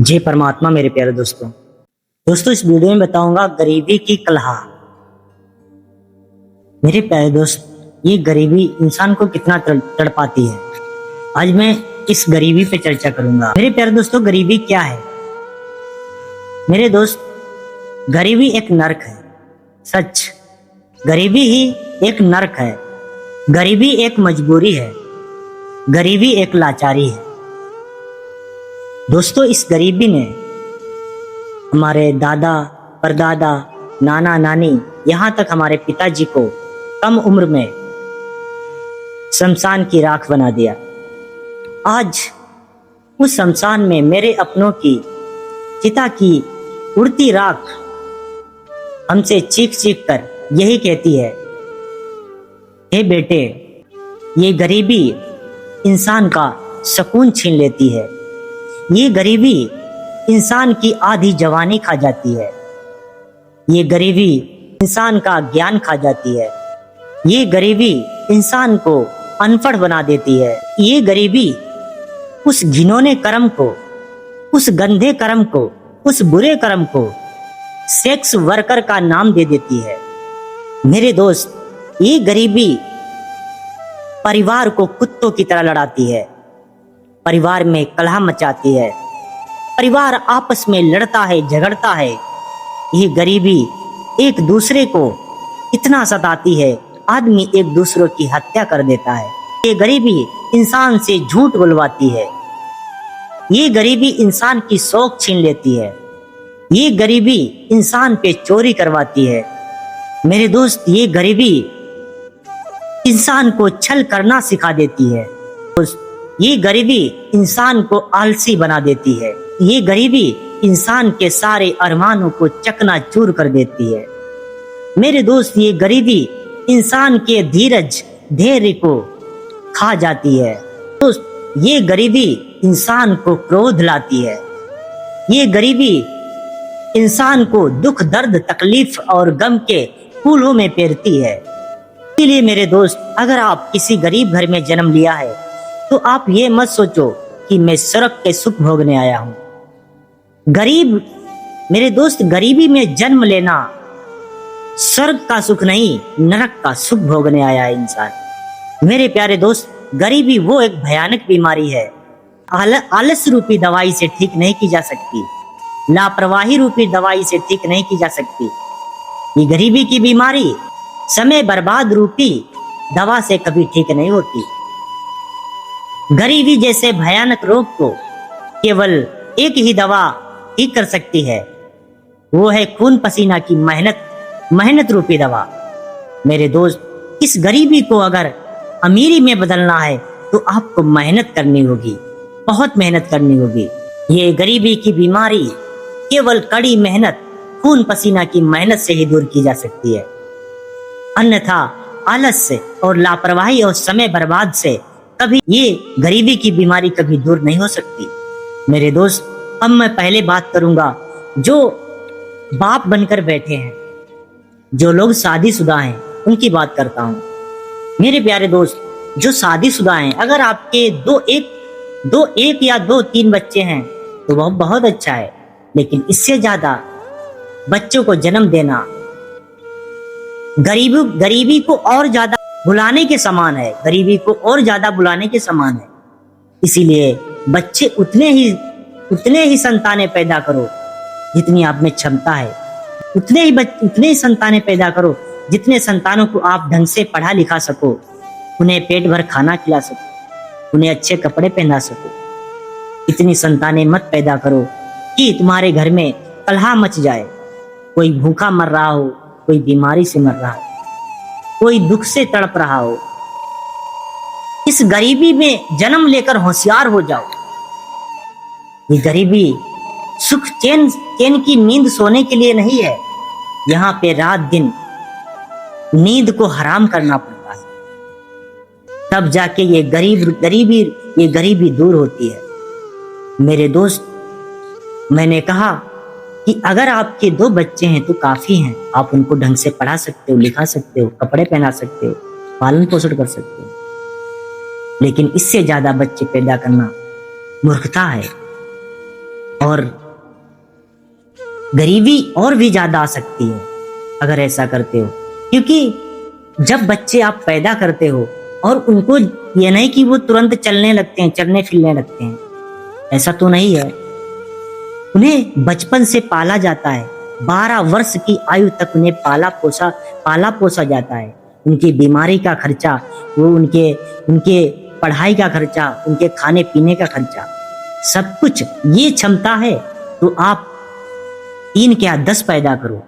जय परमात्मा। मेरे प्यारे दोस्तों इस वीडियो में बताऊंगा गरीबी की कलह। मेरे प्यारे दोस्त, ये गरीबी इंसान को कितना तड़पाती है, आज मैं इस गरीबी पे चर्चा करूंगा। मेरे प्यारे दोस्तों, गरीबी क्या है? मेरे दोस्त, गरीबी एक नरक है। सच, गरीबी ही एक नरक है। गरीबी एक मजबूरी है। गरीबी एक लाचारी है। दोस्तों, इस गरीबी ने हमारे दादा परदादा, नाना नानी, यहाँ तक हमारे पिताजी को कम उम्र में शमशान की राख बना दिया। आज उस शमशान में मेरे अपनों की चिता की उड़ती राख हमसे चीख चीख कर यही कहती है, हे बेटे, ये गरीबी इंसान का सुकून छीन लेती है। ये गरीबी इंसान की आधी जवानी खा जाती है। ये गरीबी इंसान का ज्ञान खा जाती है। ये गरीबी इंसान को अनपढ़ बना देती है। ये गरीबी उस घिनौने कर्म को, उस गंदे कर्म को, उस बुरे कर्म को सेक्स वर्कर का नाम दे देती है। मेरे दोस्त, ये गरीबी परिवार को कुत्तों की तरह लड़ाती है। परिवार में कलह मचाती है। परिवार आपस में लड़ता है, झगड़ता है। ये गरीबी एक दूसरे को इतना सताती है, आदमी एक दूसरे की हत्या कर देता है। ये गरीबी इंसान से झूठ बुलवाती है। ये गरीबी इंसान की शौक छीन लेती है। ये गरीबी इंसान पे चोरी करवाती है। मेरे दोस्त, ये गरीबी इंसान को छल करना सिखा देती है। ये गरीबी इंसान को आलसी बना देती है। ये गरीबी इंसान के सारे अरमानों को चकनाचूर कर देती है। मेरे दोस्त, ये गरीबी इंसान के धीरज धैर्य को खा जाती है। दोस्त, ये गरीबी इंसान को क्रोध लाती है। ये गरीबी इंसान को दुख, दर्द, तकलीफ और गम के फूलों में पेरती है। इसलिए मेरे दोस्त, अगर आप किसी गरीब घर में जन्म लिया है तो आप ये मत सोचो कि मैं स्वर्ग के सुख भोगने आया हूं। मेरे दोस्त, गरीबी में जन्म लेना स्वर्ग का सुख नहीं, नरक का सुख भोगने आया है इंसान। मेरे प्यारे दोस्त, गरीबी वो एक भयानक बीमारी है। आलस रूपी दवाई से ठीक नहीं की जा सकती। लापरवाही रूपी दवाई से ठीक नहीं की जा सकती। ये गरीबी की बीमारी समय बर्बाद रूपी दवा से कभी ठीक नहीं होती। गरीबी जैसे भयानक रोग को केवल एक ही दवा ठीक कर सकती है, वो है खून पसीना की मेहनत रूपी दवा। मेरे दोस्त, इस गरीबी को अगर अमीरी में बदलना है तो आपको मेहनत करनी होगी, बहुत मेहनत करनी होगी। ये गरीबी की बीमारी केवल कड़ी मेहनत, खून पसीना की मेहनत से ही दूर की जा सकती है। अन्यथा आलस से और लापरवाही और समय बर्बाद से कभी ये गरीबी की बीमारी कभी दूर नहीं हो सकती। मेरे दोस्त, अब मैं पहले बात करूंगा जो बाप बनकर बैठे हैं, जो लोग शादीशुदा हैं, उनकी बात करता हूं। मेरे प्यारे दोस्त, जो शादीशुदा हैं, अगर आपके दो एक या दो तीन बच्चे हैं तो वह बहुत अच्छा है, लेकिन इससे ज्यादा बच्चों को जन्म देना गरीबी को और ज्यादा बुलाने के समान है। गरीबी को और ज्यादा बुलाने के समान है। इसीलिए बच्चे उतने ही संतानें पैदा करो जितनी आप में क्षमता है। उतने ही संतानें पैदा करो जितने संतानों को आप ढंग से पढ़ा लिखा सको, उन्हें पेट भर खाना खिला सको, उन्हें अच्छे कपड़े पहना सको। इतनी संतानें मत पैदा करो कि तुम्हारे घर में कलह मच जाए। कोई भूखा मर रहा हो, कोई बीमारी से मर रहा हो, कोई दुख से तड़प रहा हो। इस गरीबी में जन्म लेकर होशियार हो जाओ। ये गरीबी सुख चैन की नींद सोने के लिए नहीं है। यहाँ पे रात दिन नींद को हराम करना पड़ता है, तब जाके ये गरीबी दूर होती है। मेरे दोस्त, मैंने कहा कि अगर आपके 2 बच्चे हैं तो काफी हैं। आप उनको ढंग से पढ़ा सकते हो, लिखा सकते हो, कपड़े पहना सकते हो, पालन पोषण कर सकते हो, लेकिन इससे ज्यादा बच्चे पैदा करना मूर्खता है। और गरीबी और भी ज्यादा आ सकती है अगर ऐसा करते हो। क्योंकि जब बच्चे आप पैदा करते हो और उनको ये नहीं कि वो तुरंत चलने लगते हैं, चलने फिरने लगते हैं, ऐसा तो नहीं है। उन्हें बचपन से पाला जाता है, 12 वर्ष की आयु तक उन्हें पाला पोसा जाता है। उनकी बीमारी का खर्चा, वो उनके पढ़ाई का खर्चा, उनके खाने पीने का खर्चा, सब कुछ। ये क्षमता है तो आप 3 क्या 10 पैदा करो,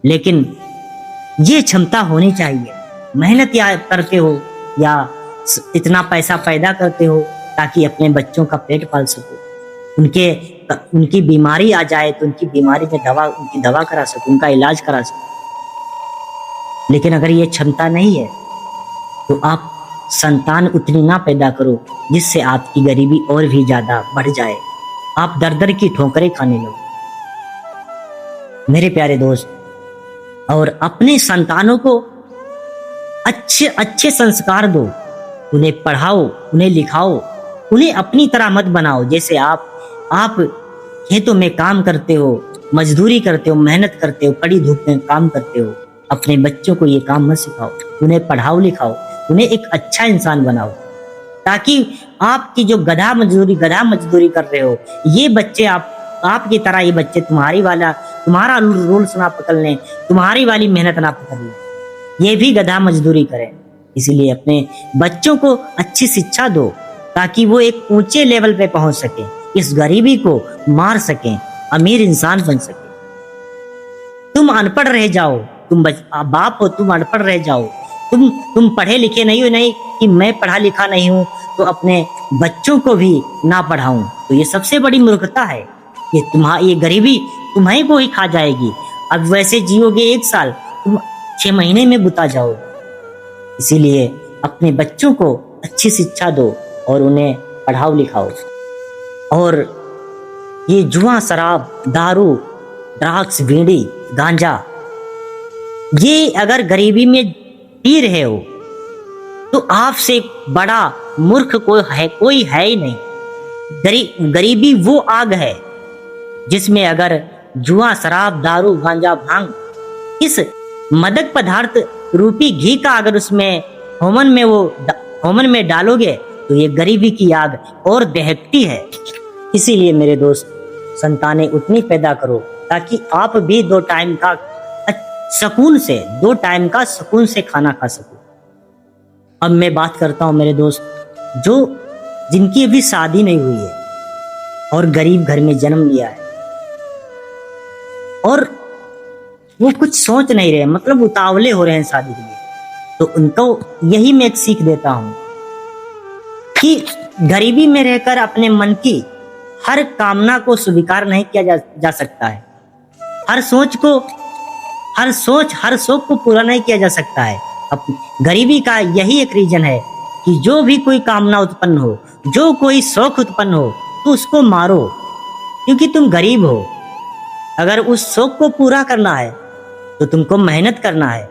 लेकिन ये क्षमता होनी चाहिए। मेहनत या करते हो या इतना पैसा पैदा करते हो ताकि अपने बच्चों का पेट पाल सको, उनकी बीमारी आ जाए तो उनकी दवा करा सको, उनका इलाज करा सको। लेकिन अगर ये क्षमता नहीं है तो आप संतान उतनी ना पैदा करो जिससे आपकी गरीबी और भी ज्यादा बढ़ जाए, आप दर दर की ठोकरें खाने लगो। मेरे प्यारे दोस्त, और अपने संतानों को अच्छे अच्छे संस्कार दो, उन्हें पढ़ाओ, उन्हें लिखाओ, उन्हें अपनी तरह मत बनाओ। जैसे आप खेतों में काम करते हो, मजदूरी करते हो, मेहनत करते हो, कड़ी धूप में काम करते हो, अपने बच्चों को ये काम मत सिखाओ। उन्हें पढ़ाओ लिखाओ, उन्हें एक अच्छा इंसान बनाओ, ताकि आपकी जो गधा मजदूरी कर रहे हो, ये बच्चे आपकी तरह ये बच्चे तुम्हारा रूल्स ना पकड़ लें, तुम्हारी वाली मेहनत ना पकड़ लें, ये भी गधा मजदूरी करें। इसीलिए अपने बच्चों को अच्छी शिक्षा दो ताकि वो एक ऊंचे लेवल पे पहुंच सके, इस गरीबी को मार सकें, अमीर इंसान बन सके। तुम अनपढ़ रह जाओ, तुम बाप हो, तुम अनपढ़ रह जाओ, तुम पढ़े लिखे नहीं हो, नहीं कि मैं पढ़ा लिखा नहीं हूं तो अपने बच्चों को भी ना पढ़ाऊं, तो ये सबसे बड़ी मूर्खता है। ये गरीबी तुम्हें को ही खा जाएगी। अब वैसे जियोगे 1 साल, तुम 6 महीने में बुता जाओगे। इसीलिए अपने बच्चों को अच्छी शिक्षा दो और उन्हें पढ़ाओ लिखाओ। और ये जुआ, शराब, दारू, ड्रग्स, बीड़ी, गांजा, ये अगर गरीबी में पी रहे हो तो आपसे बड़ा मूर्ख कोई है ही नहीं। गरीबी वो आग है जिसमें अगर जुआ, शराब, दारू, गांजा, भांग, इस मदक पदार्थ रूपी घी का अगर उसमें होमन में डालोगे तो ये गरीबी की आग और दहकती है। इसीलिए मेरे दोस्त, संतानें उतनी पैदा करो ताकि आप भी 2 टाइम का सुकून से खाना खा सको। अब मैं बात करता हूं मेरे दोस्त, जिनकी अभी शादी नहीं हुई है और गरीब घर में जन्म लिया है और वो कुछ सोच नहीं रहे, मतलब उतावले हो रहे हैं शादी के लिए, तो उनको यही मैं एक सीख देता हूं कि गरीबी में रहकर अपने मन की हर कामना को स्वीकार नहीं किया जा सकता है। हर शौक को पूरा नहीं किया जा सकता है। गरीबी का यही एक रीजन है कि जो भी कोई कामना उत्पन्न हो, जो कोई शौक उत्पन्न हो, तो उसको मारो, क्योंकि तुम गरीब हो। अगर उस शौक को पूरा करना है तो तुमको मेहनत करना है,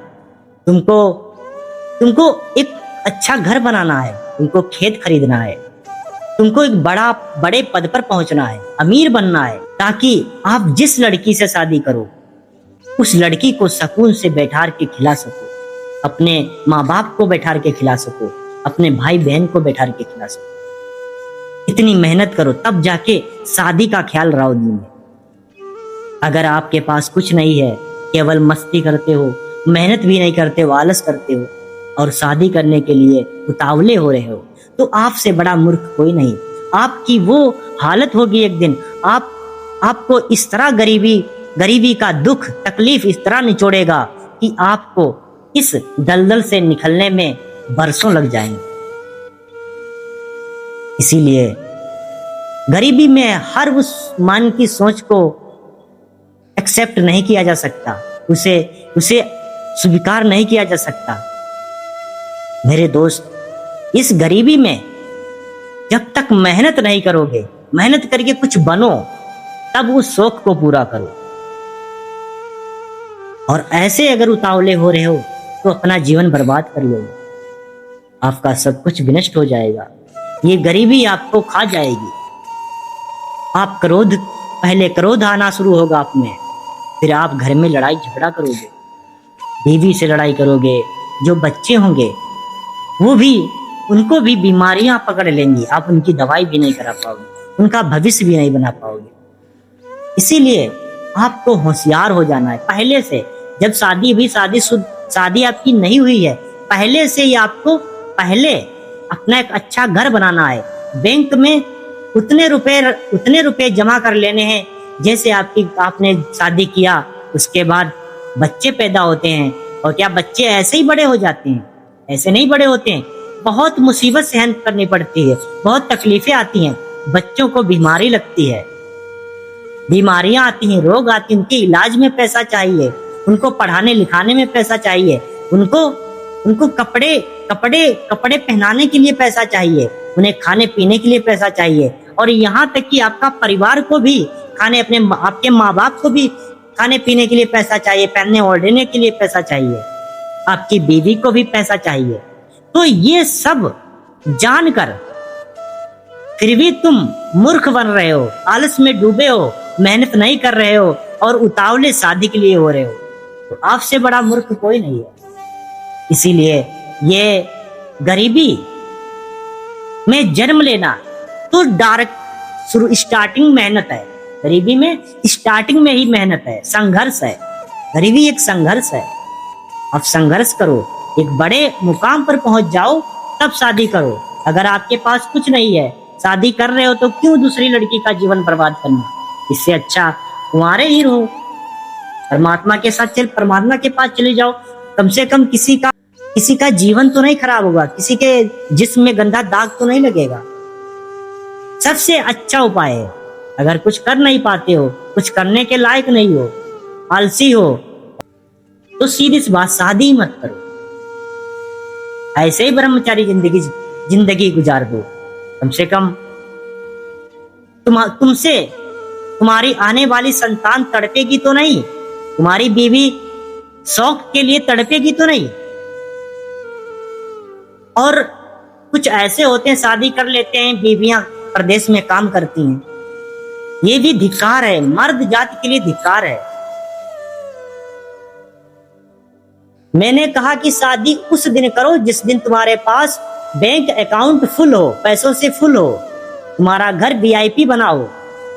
तुमको एक अच्छा घर बनाना है, तुमको खेत खरीदना है, तुमको एक बड़े पद पर पहुंचना है, अमीर बनना है, ताकि आप जिस लड़की से शादी करो उस लड़की को सुकून से बैठा के खिला सको, अपने माँ बाप को बैठा के खिला सको, अपने भाई बहन को बैठा के खिला सको। इतनी मेहनत करो, तब जाके शादी का ख्याल रहो दिन में। अगर आपके पास कुछ नहीं है, केवल मस्ती करते हो, मेहनत भी नहीं करते हो, आलस करते हो और शादी करने के लिए उतावले हो रहे हो, तो आपसे बड़ा मूर्ख कोई नहीं। आपकी वो हालत होगी एक दिन, आपको इस तरह गरीबी का दुख तकलीफ इस तरह निचोड़ेगा कि आपको इस दलदल से निकलने में बरसों लग जाएंगे। इसीलिए गरीबी में हर उस मन की सोच को एक्सेप्ट नहीं किया जा सकता, उसे स्वीकार नहीं किया जा सकता। मेरे दोस्त, इस गरीबी में जब तक मेहनत नहीं करोगे, मेहनत करके कुछ बनो, तब उस शौक को पूरा करो। और ऐसे अगर उतावले हो रहे हो तो अपना जीवन बर्बाद कर लोगे, आपका सब कुछ विनष्ट हो जाएगा, ये गरीबी आपको खा जाएगी। आप पहले क्रोध आना शुरू होगा आप में, फिर आप घर में लड़ाई झगड़ा करोगे, बीवी से लड़ाई करोगे, जो बच्चे होंगे वो भी, उनको भी बीमारियां पकड़ लेंगी, आप उनकी दवाई भी नहीं करा पाओगे, उनका भविष्य भी नहीं बना पाओगे। इसीलिए आपको होशियार हो जाना है पहले से। जब शादी भी शादी आपकी नहीं हुई है, पहले से ही आपको पहले अपना एक अच्छा घर बनाना है। बैंक में उतने रुपए जमा कर लेने हैं जैसे आपने शादी किया, उसके बाद बच्चे पैदा होते हैं। और क्या बच्चे ऐसे ही बड़े हो जाते हैं? ऐसे नहीं बड़े होते हैं, बहुत मुसीबत सहन करनी पड़ती है, बहुत तकलीफें आती हैं, बच्चों को बीमारी लगती है, बीमारियां आती हैं, रोग आती हैं, उनके इलाज में पैसा चाहिए, उनको पढ़ाने लिखाने में पैसा चाहिए, उनको कपड़े पहनाने के लिए पैसा चाहिए, उन्हें खाने पीने के लिए पैसा चाहिए, और यहाँ तक कि आपका परिवार को भी आपके माँ बाप को भी खाने पीने के लिए पैसा चाहिए, पहनने ओढ़ने के लिए पैसा चाहिए, आपकी बीवी को भी पैसा चाहिए। तो ये सब जानकर फिर भी तुम मूर्ख बन रहे हो, आलस में डूबे हो, मेहनत नहीं कर रहे हो और उतावले शादी के लिए हो रहे हो, तो आपसे बड़ा मूर्ख कोई नहीं है। इसीलिए ये गरीबी में जन्म लेना तो स्टार्टिंग मेहनत है। गरीबी में स्टार्टिंग में ही मेहनत है, संघर्ष है। गरीबी एक संघर्ष है। अब संघर्ष करो, एक बड़े मुकाम पर पहुंच जाओ, तब शादी करो। अगर आपके पास कुछ नहीं है, शादी कर रहे हो, तो क्यों दूसरी लड़की का जीवन बर्बाद करना? इससे अच्छा कुंवारे ही रहो, परमात्मा के पास चले जाओ। कम से कम किसी का जीवन तो नहीं खराब होगा, किसी के जिस्म में गंदा दाग तो नहीं लगेगा। सबसे अच्छा उपाय है, अगर कुछ कर नहीं पाते हो, कुछ करने के लायक नहीं हो, आलसी हो, तो सीधी सी बात, शादी मत करो। ऐसे ही ब्रह्मचारी जिंदगी गुजार दो। कम से कम तुमसे तुम्हारी आने वाली संतान तड़पेगी तो नहीं, तुम्हारी बीवी शौक के लिए तड़पेगी तो नहीं। और कुछ ऐसे होते हैं, शादी कर लेते हैं, बीवियां प्रदेश में काम करती हैं, ये भी धिक्कार है, मर्द जाति के लिए धिक्कार है। मैंने कहा कि शादी उस दिन करो जिस दिन तुम्हारे पास बैंक अकाउंट फुल हो, पैसों से फुल हो, तुम्हारा घर वीआईपी बनाओ,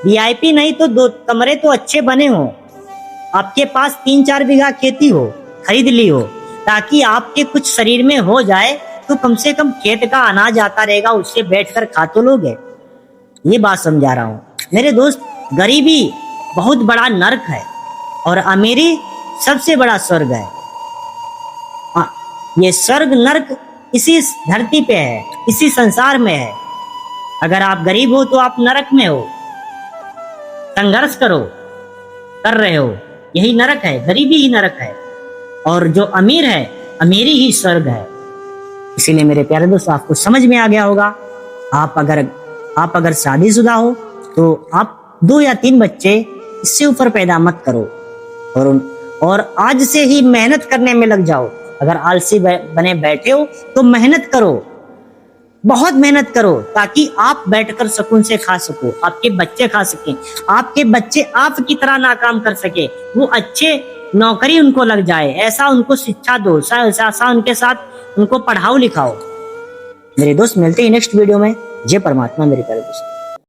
वीआईपी नहीं तो 2 कमरे तो अच्छे बने हो, आपके पास 3-4 बीघा खेती हो, खरीद ली हो, ताकि आपके कुछ शरीर में हो जाए तो कम से कम खेत का अनाज आता रहेगा, उससे बैठकर खा तो लोगे। ये बात समझा रहा हूं मेरे दोस्त। गरीबी बहुत बड़ा नर्क है और अमीरी सबसे बड़ा स्वर्ग है। ये स्वर्ग नर्क इसी धरती पे है, इसी संसार में है। अगर आप गरीब हो तो आप नरक में हो। संघर्ष करो, कर रहे हो, यही नरक है, गरीबी ही नरक है। और जो अमीर है, अमीरी ही स्वर्ग है। इसीलिए मेरे प्यारे दोस्त, आपको समझ में आ गया होगा। आप अगर शादीशुदा हो तो आप 2 या 3 बच्चे इससे ऊपर पैदा मत करो और आज से ही मेहनत करने में लग जाओ। अगर आलसी बने बैठे हो तो मेहनत करो, बहुत मेहनत करो, ताकि आप बैठकर सुकून से खा सको, आपके बच्चे खा सकें, आपके बच्चे आपकी तरह ना काम कर सके, वो अच्छे नौकरी उनको लग जाए, ऐसा उनको शिक्षा दो, ऐसा उनके साथ उनको पढ़ाओ लिखाओ। मेरे दोस्त, मिलते हैं नेक्स्ट वीडियो में। जय परमात्मा मेरे प्यारे दोस्त।